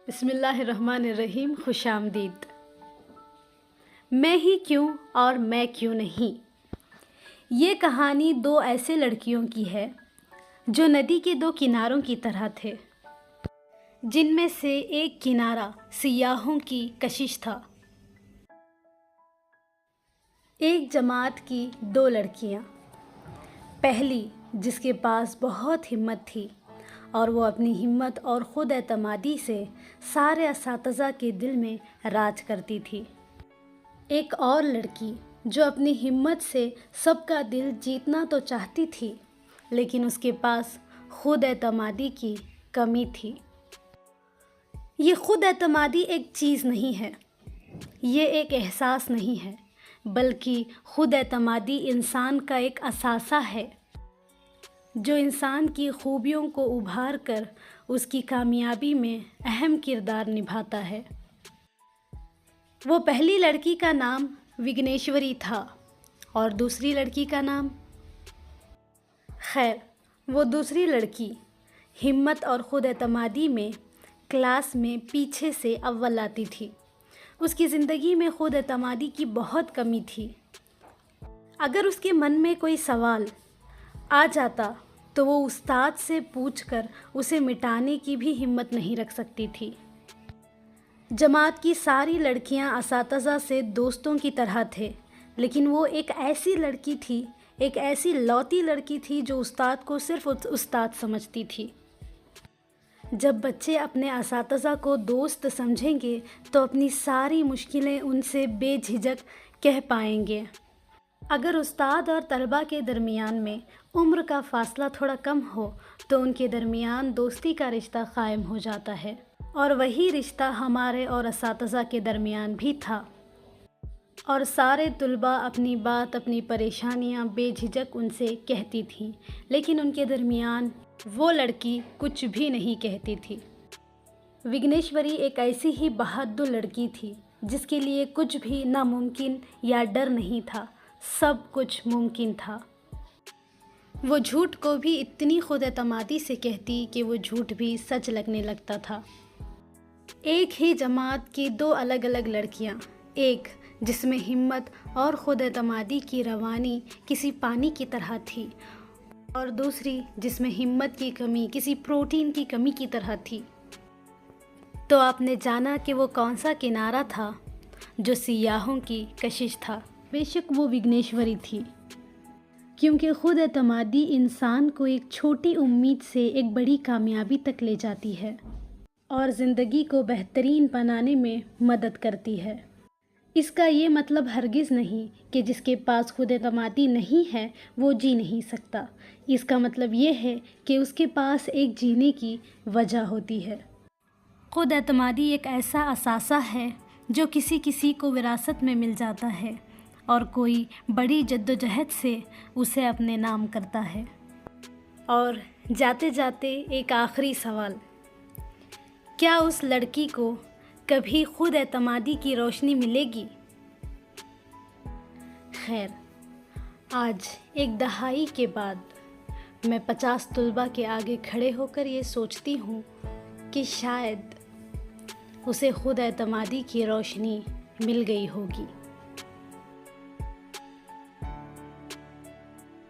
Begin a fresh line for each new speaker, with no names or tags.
بسم اللہ الرحمن الرحیم. خوش آمدید. میں ہی کیوں اور میں کیوں نہیں. یہ کہانی دو ایسے لڑکیوں کی ہے جو ندی کے دو کناروں کی طرح تھے، جن میں سے ایک کنارہ سیاحوں کی کشش تھا. ایک جماعت کی دو لڑکیاں. پہلی جس کے پاس بہت ہمت تھی اور وہ اپنی ہمت اور خود اعتمادی سے سارے اساتذہ کے دل میں راج کرتی تھی. ایک اور لڑکی جو اپنی ہمت سے سب کا دل جیتنا تو چاہتی تھی، لیکن اس کے پاس خود اعتمادی کی کمی تھی. یہ خود اعتمادی ایک چیز نہیں ہے، یہ ایک احساس نہیں ہے، بلکہ خود اعتمادی انسان کا ایک اثاثہ ہے جو انسان کی خوبیوں کو ابھار کر اس کی کامیابی میں اہم کردار نبھاتا ہے. وہ پہلی لڑکی کا نام وگنیشوری تھا اور دوسری لڑکی کا نام وہ دوسری لڑکی ہمت اور خود اعتمادی میں کلاس میں پیچھے سے اول آتی تھی. اس کی زندگی میں خود اعتمادی کی بہت کمی تھی. اگر اس کے من میں کوئی سوال آ جاتا تو وہ استاد سے پوچھ کر اسے مٹانے کی بھی ہمت نہیں رکھ سکتی تھی. جماعت کی ساری لڑکیاں اساتذہ سے دوستوں کی طرح تھے، لیکن وہ ایک ایسی لڑکی تھی، ایک ایسی لوتی لڑکی تھی جو استاد کو صرف استاد سمجھتی تھی. جب بچے اپنے اساتذہ کو دوست سمجھیں گے تو اپنی ساری مشکلیں ان سے بے جھجک کہہ پائیں گے. اگر استاد اور طلباء کے درمیان میں عمر کا فاصلہ تھوڑا کم ہو تو ان کے درمیان دوستی کا رشتہ قائم ہو جاتا ہے، اور وہی رشتہ ہمارے اور اساتذہ کے درمیان بھی تھا. اور سارے طلباء اپنی بات، اپنی پریشانیاں بے جھجک ان سے کہتی تھیں، لیکن ان کے درمیان وہ لڑکی کچھ بھی نہیں کہتی تھی. وگنیشوری ایک ایسی ہی بہادر لڑکی تھی جس کے لیے کچھ بھی ناممکن یا ڈر نہیں تھا، سب کچھ ممکن تھا. وہ جھوٹ کو بھی اتنی خود اعتمادی سے کہتی کہ وہ جھوٹ بھی سچ لگنے لگتا تھا. ایک ہی جماعت کی دو الگ الگ لڑکیاں، ایک جس میں ہمت اور خود اعتمادی کی روانی کسی پانی کی طرح تھی، اور دوسری جس میں ہمت کی کمی کسی پروٹین کی کمی کی طرح تھی. تو آپ نے جانا کہ وہ کون سا کنارہ تھا جو سیاحوں کی کشش تھا. بے شک وہ وگنیشوری تھی، کیونکہ خود اعتمادی انسان کو ایک چھوٹی امید سے ایک بڑی کامیابی تک لے جاتی ہے اور زندگی کو بہترین بنانے میں مدد کرتی ہے. اس کا یہ مطلب ہرگز نہیں کہ جس کے پاس خود اعتمادی نہیں ہے وہ جی نہیں سکتا. اس کا مطلب یہ ہے کہ اس کے پاس ایک جینے کی وجہ ہوتی ہے. خود اعتمادی ایک ایسا اثاثہ ہے جو کسی کسی کو وراثت میں مل جاتا ہے اور کوئی بڑی جدوجہد سے اسے اپنے نام کرتا ہے. اور جاتے جاتے ایک آخری سوال، کیا اس لڑکی کو کبھی خود اعتمادی کی روشنی ملے گی؟ آج ایک دہائی کے بعد میں 50 طلباء کے آگے کھڑے ہو کر یہ سوچتی ہوں کہ شاید اسے خود اعتمادی کی روشنی مل گئی ہوگی.